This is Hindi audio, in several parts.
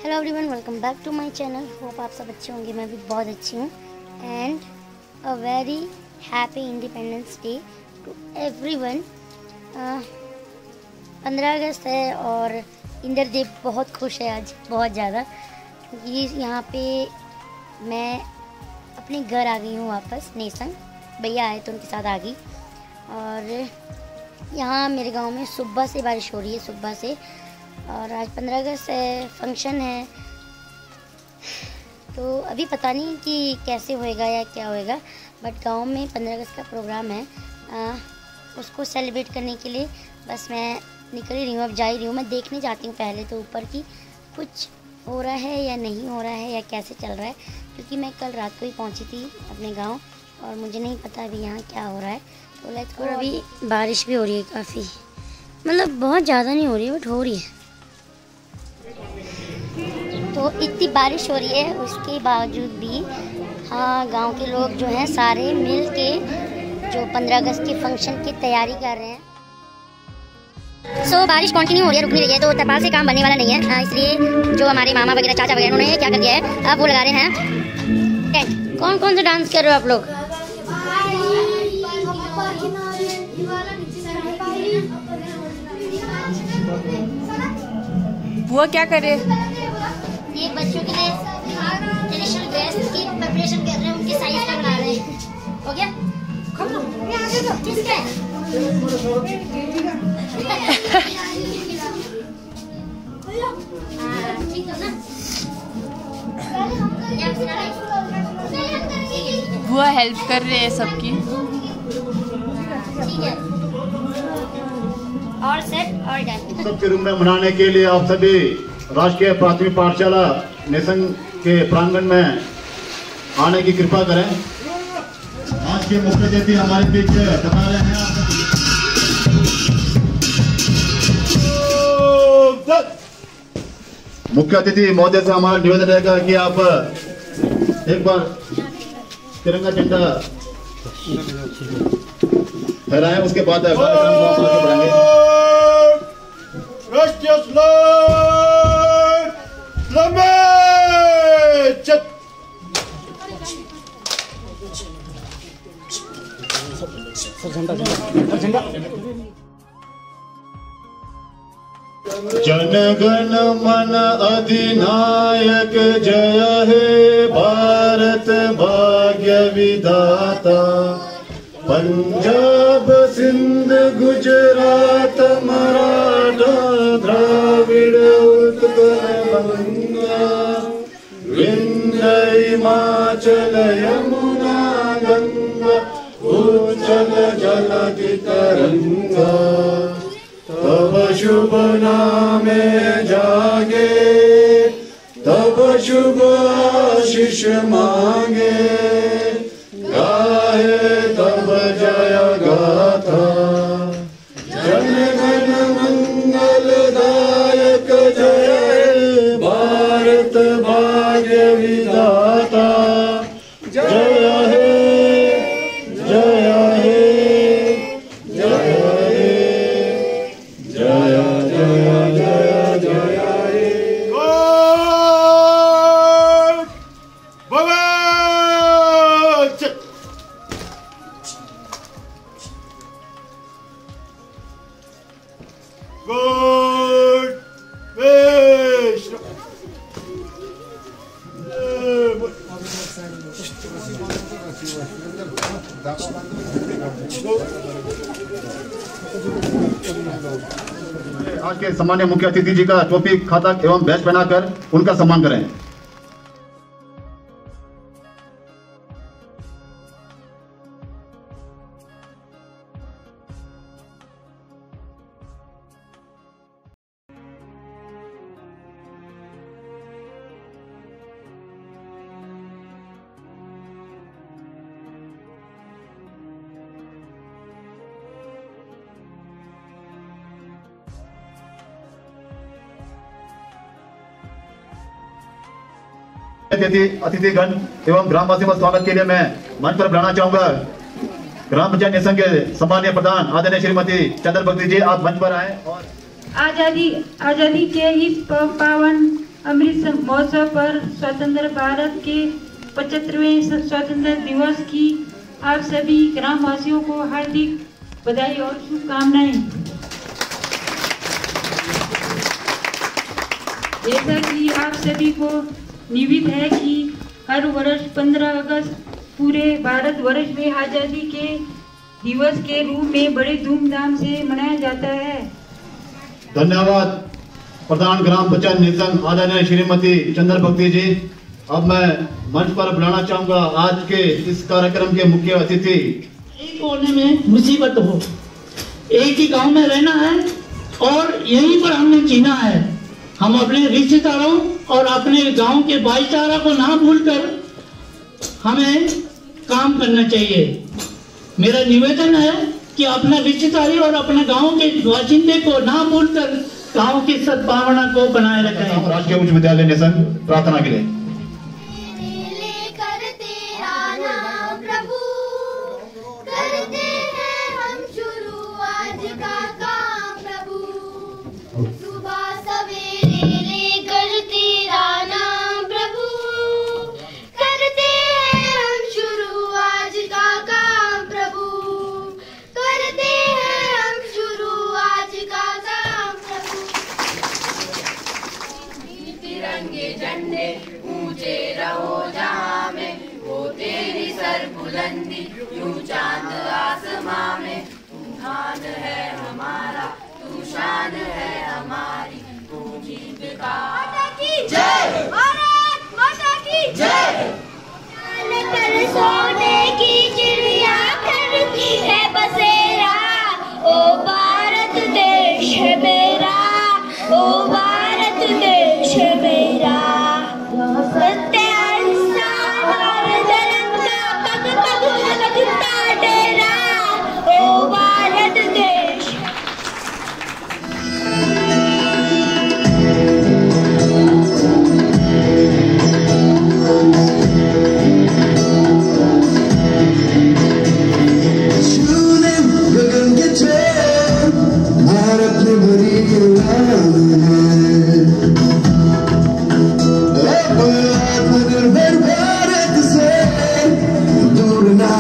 Hello everyone, welcome back to my channel. Hope आप सब अच्छे होंगे, मैं भी बहुत अच्छी हूँ। And a very happy independence day to everyone. 15 अगस्त है और इंद्रदेव बहुत खुश है आज, बहुत ज़्यादा, क्योंकि यहाँ पे मैं अपने घर आ गई हूँ वापस। नेसंग भैया आए तो उनके साथ आ गई। और यहाँ मेरे गांव में सुबह से बारिश हो रही है, सुबह से। और आज 15 अगस्त है, फंक्शन है, तो अभी पता नहीं कि कैसे होएगा या क्या होएगा, बट गांव में 15 अगस्त का प्रोग्राम है। उसको सेलिब्रेट करने के लिए बस मैं निकल ही रही हूँ, अब जा ही रही हूँ। मैं देखने जाती हूँ पहले तो ऊपर की कुछ हो रहा है या नहीं हो रहा है या कैसे चल रहा है, क्योंकि मैं कल रात को ही पहुँची थी अपने गाँव और मुझे नहीं पता अभी यहाँ क्या हो रहा है। तो लेट्स गो। अभी बारिश भी हो रही है काफ़ी, मतलब बहुत ज़्यादा नहीं हो रही है बट हो रही है। तो इतनी बारिश हो रही है उसके बावजूद भी हाँ, गांव के लोग जो हैं सारे मिल के जो 15 अगस्त के फंक्शन की तैयारी कर रहे हैं। सो बारिश कंटिन्यू हो रही है, रुक नहीं रही है, तो तरपाल से काम बनने वाला नहीं है। इसलिए जो हमारे मामा वगैरह, चाचा वगैरह, उन्होंने क्या कर दिया है, अब वो लगा रहे हैं टेंट। कौन कौन सा डांस कर रहे हो आप लोग? बुआ क्या करे? ये बच्चों के लिए ट्रेडिशनल ड्रेस की प्रिपरेशन कर रहे हैं, उनके साइज का बना रहे हैं। हो गया? किसका है? ठीक है ना? बुआ हेल्प कर रहे हैं सबकी। ठीक है, और सेट और डन। सबके रूम में मनाने के लिए आप सभी राजकीय प्राथमिक पाठशाला नेसंग के प्रांगण में आने की कृपा करें। आज के मुख्य अतिथि हमारे बीच बता रहे हैं मुख्य अतिथि महोदय से हमारा निवेदन रहेगा कि आप एक बार तिरंगा झंडा फहराएं, उसके बाद कार्यक्रम को आगे बढ़ाएंगे। राष्ट्रीय लंबे चत जन गण मन अधिनायक जय हे भारत भाग्य विधाता। पंजाब सिंध गुजरात मराठा द्राविड़ उत्कल बंगा विंध्य हिमाचल यमुना गंगा उच्चल जलधि तरंगा। तब शुभ नामे जागे, तब शुभ आशीष मांगे, गाहे तब जय गाथा। जन गण मंगल दायक जय हे भारत भाग्य विधाता। जय हे जय हे जय हे जय जय जय जय हे। आज के सम्मान्य मुख्य अतिथि जी का टोपी, खाता एवं बैच पहनाकर उनका सम्मान करें। अतिथिगण एवं ग्रामवासियों का स्वागत के लिए मैं मंच पर बुलाना चाहूंगा ग्राम पंचायत नेसंग के सम्मानीय प्रधान आदरणीय श्रीमती चंद्र भक्ति जी, आप मंच पर आए और आजादी के इस पावन अमृत महोत्सव पर स्वतंत्र भारत के 75वें स्वतंत्रता दिवस की आप सभी ग्रामवासियों को हार्दिक बधाई और शुभकामनाएं। जैसा कि आप सभी को निविद है कि हर वर्ष 15 अगस्त पूरे भारत वर्ष में आज़ादी के दिवस के रूप में बड़े धूमधाम से मनाया जाता है। धन्यवाद प्रधान ग्राम पंचायत निसंग आदरणीय श्रीमती चंद्र भक्ति जी। अब मैं मंच पर बुलाना चाहूंगा आज के इस कार्यक्रम के मुख्य अतिथि। एक कोने में मुसीबत हो, एक ही गांव में रहना है और यहीं पर हमने जीना है। हम अपने रिश्तेदारों और अपने गांव के भाईचारा को ना भूलकर हमें काम करना चाहिए। मेरा निवेदन है कि अपना रिश्तेदारी और अपने गांव के बाशिंदे को ना भूलकर गांव की सद्भावना को बनाए रखें। राजकीय उच्च विद्यालय निसंग प्रार्थना के लिए। झंडे ऊंचे रहो जहां में, वो तेरी सर बुलंदी यूं चांद आसमां में। तू धान है हमारा, तू शान है हमारी, तू जीत का माता की जय, भारत माता की जय। कर सोने की चिड़िया करती है बसेरा, ओ भारत देश है मेरा, ओ भारत देश है मेरा। सत्य अहिंसा और धर्म का पग पग लगता डेरा, ओ भारत देश। छूने गगन के चैन भारत में भरी उड़ान है, आत्मनिर्भर भारत से दूर ना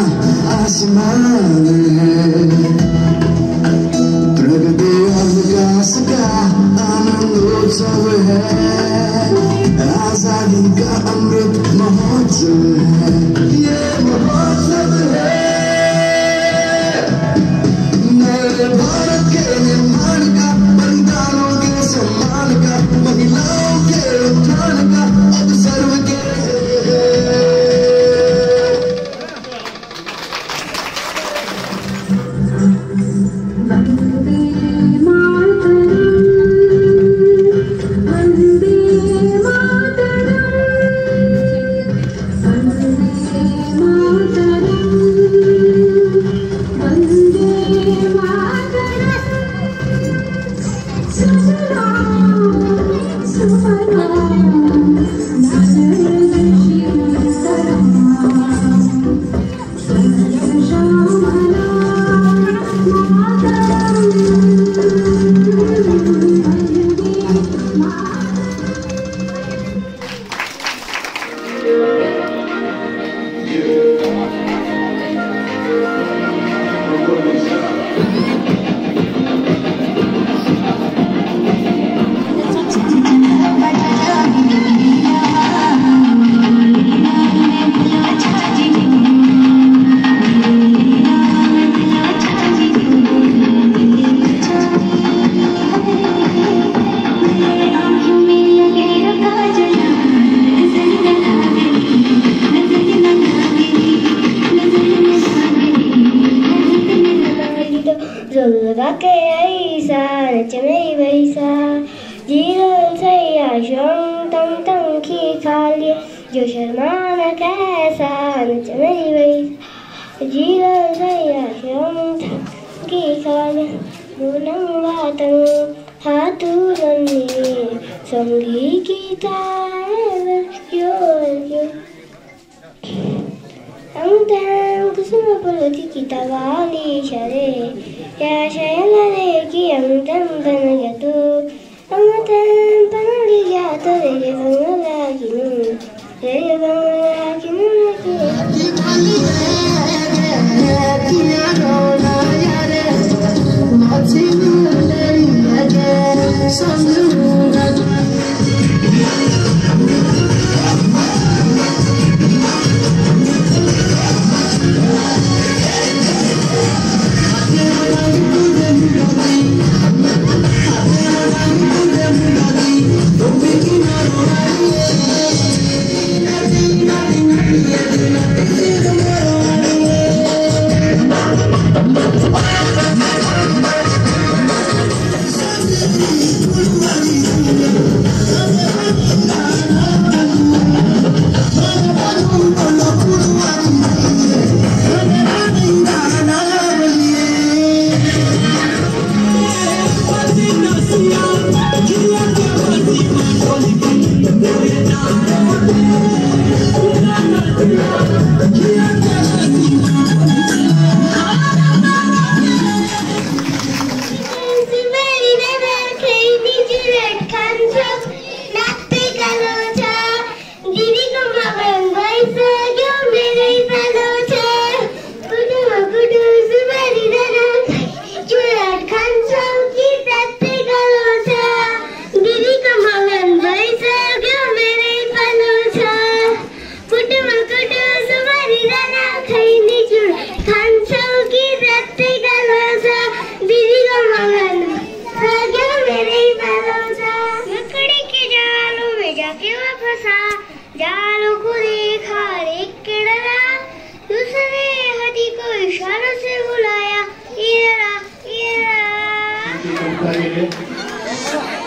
आसमान है। प्रगति और विकास का आनंदोत्सव है, आजादी का अमृत महोत्सव है, ये महोत्सव है नए भारत के निर्माण का, बलिदानों के सम्मान का, महिलाओं के उत्थान का, अब सर्व के जो शर्माना कैसा नच मेरी वैसा, जीवन सैया शम की खाले गुणवातन हाथू बन्नी संगी की तारे यो अंतम कुसुम पलती की तवाली शरे या शयनरे की अंतम बनगतु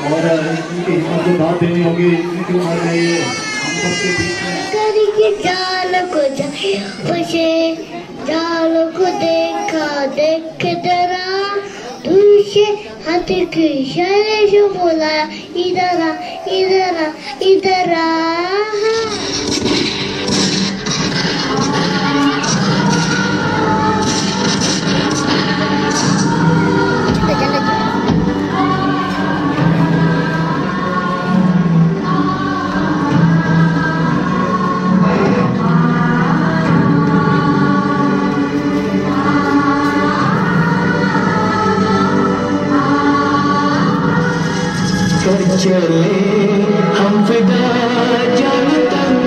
और इनकी हिम्मत को दाद देनी होगी। इनकी उम्र में ये हम सबके बीच में जाल को देखा देख डरा दूसरे हाथ के इशारे से बोला इधर आ इधर आ इधर आ। चले हम फिदा जानतन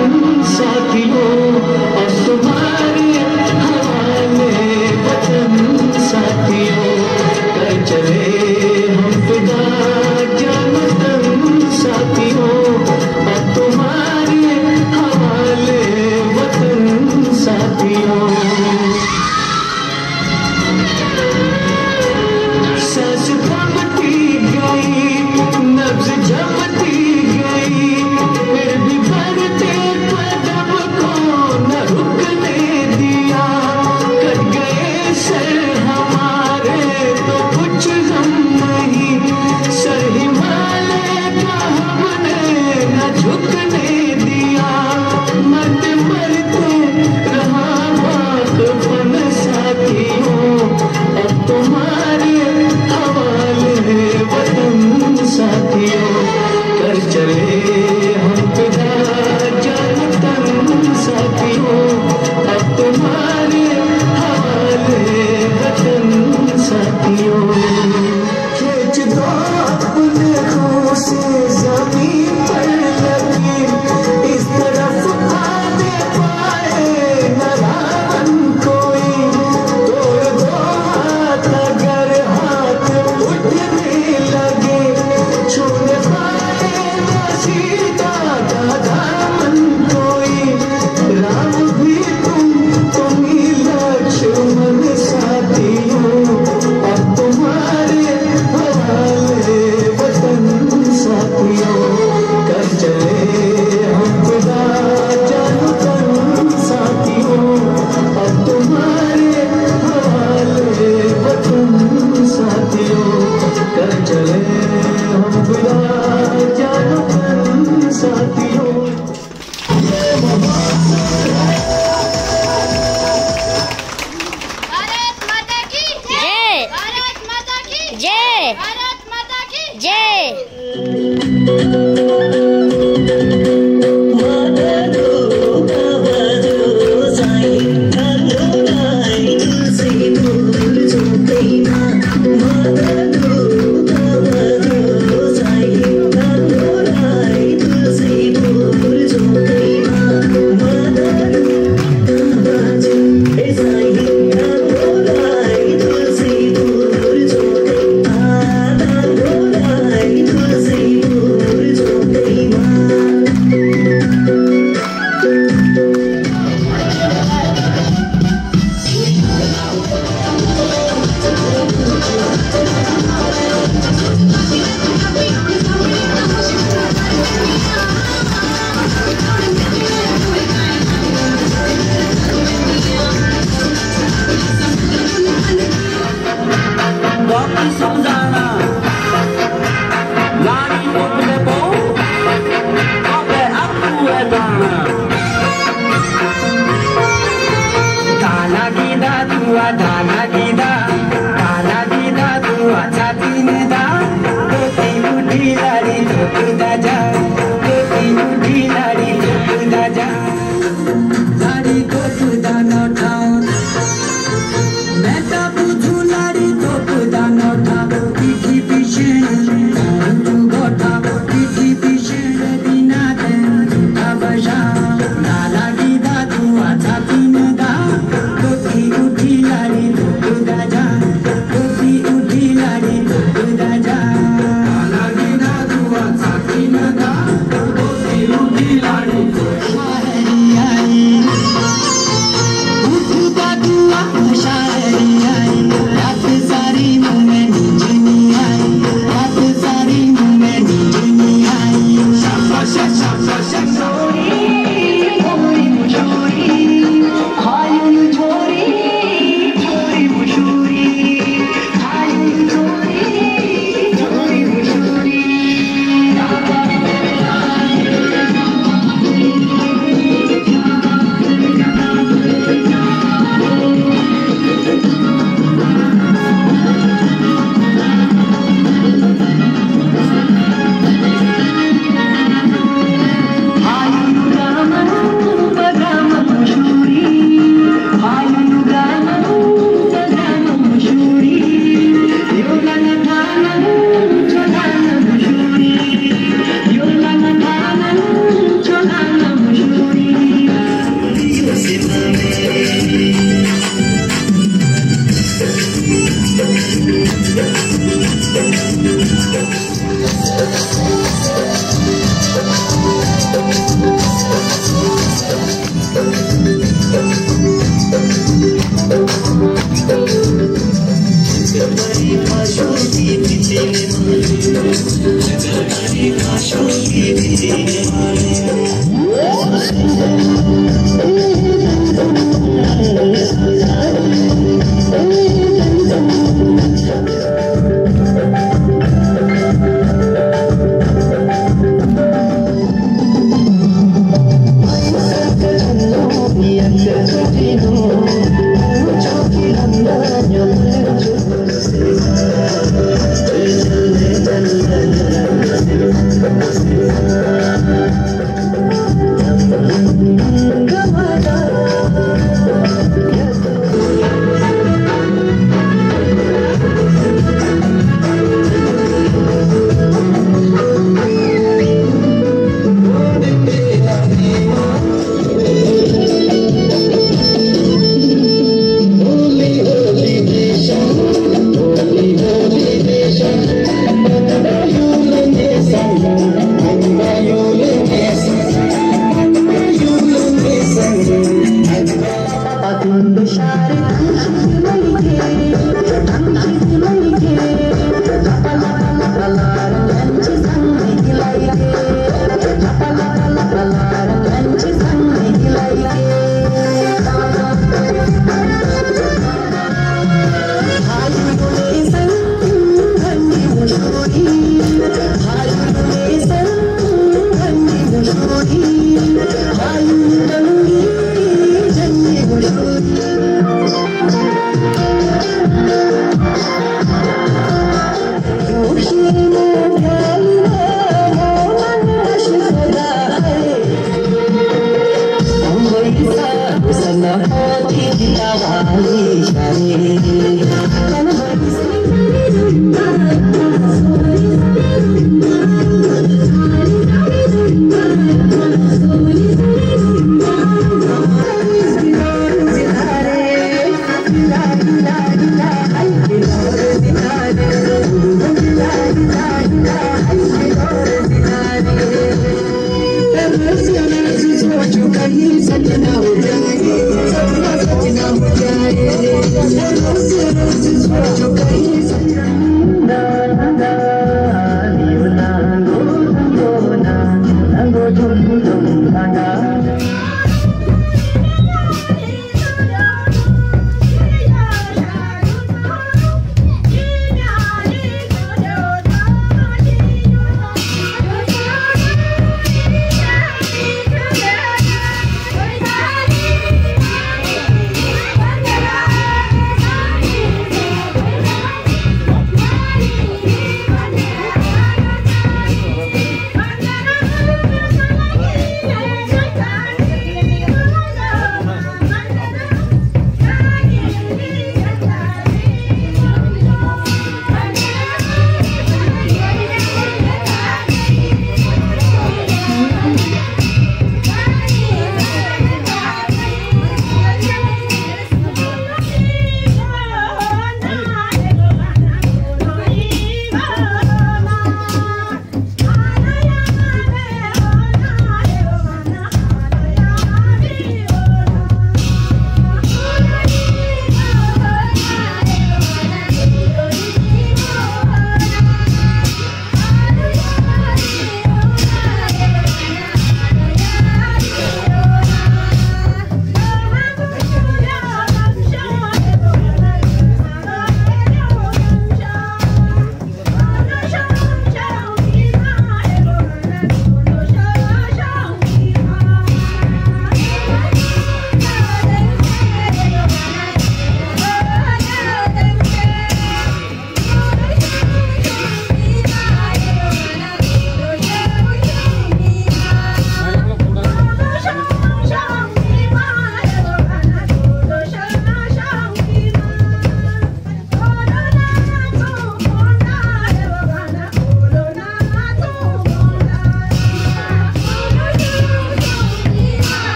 साथियों और तुम्हारे हवाले वतन साथियों कर चले हम फिदा जानतन साथियों और तुम्हारे हवाले वतन साथियों। सांस थमती गई नब्ज़ जमती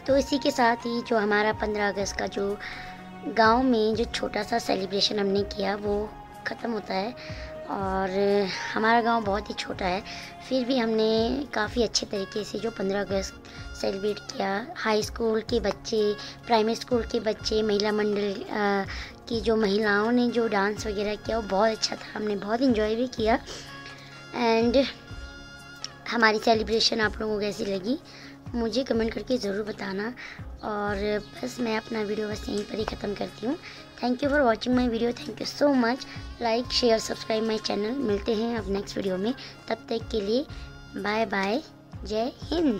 तो इसी के साथ ही जो हमारा 15 अगस्त का जो गांव में जो छोटा सा सेलिब्रेशन हमने किया वो ख़त्म होता है। और हमारा गांव बहुत ही छोटा है, फिर भी हमने काफ़ी अच्छे तरीके से जो 15 अगस्त सेलिब्रेट किया। हाई स्कूल के बच्चे, प्राइमरी स्कूल के बच्चे, महिला मंडल की जो महिलाओं ने जो डांस वगैरह किया वो बहुत अच्छा था, हमने बहुत इन्जॉय भी किया। एंड हमारी सेलिब्रेशन आप लोगों को कैसी लगी मुझे कमेंट करके ज़रूर बताना। और बस मैं अपना वीडियो बस यहीं पर ही ख़त्म करती हूँ। Thank you for watching my video, thank you so much. Like share subscribe my channel. मिलते हैं अब नेक्स्ट वीडियो में, तब तक के लिए बाय बाय, जय हिंद।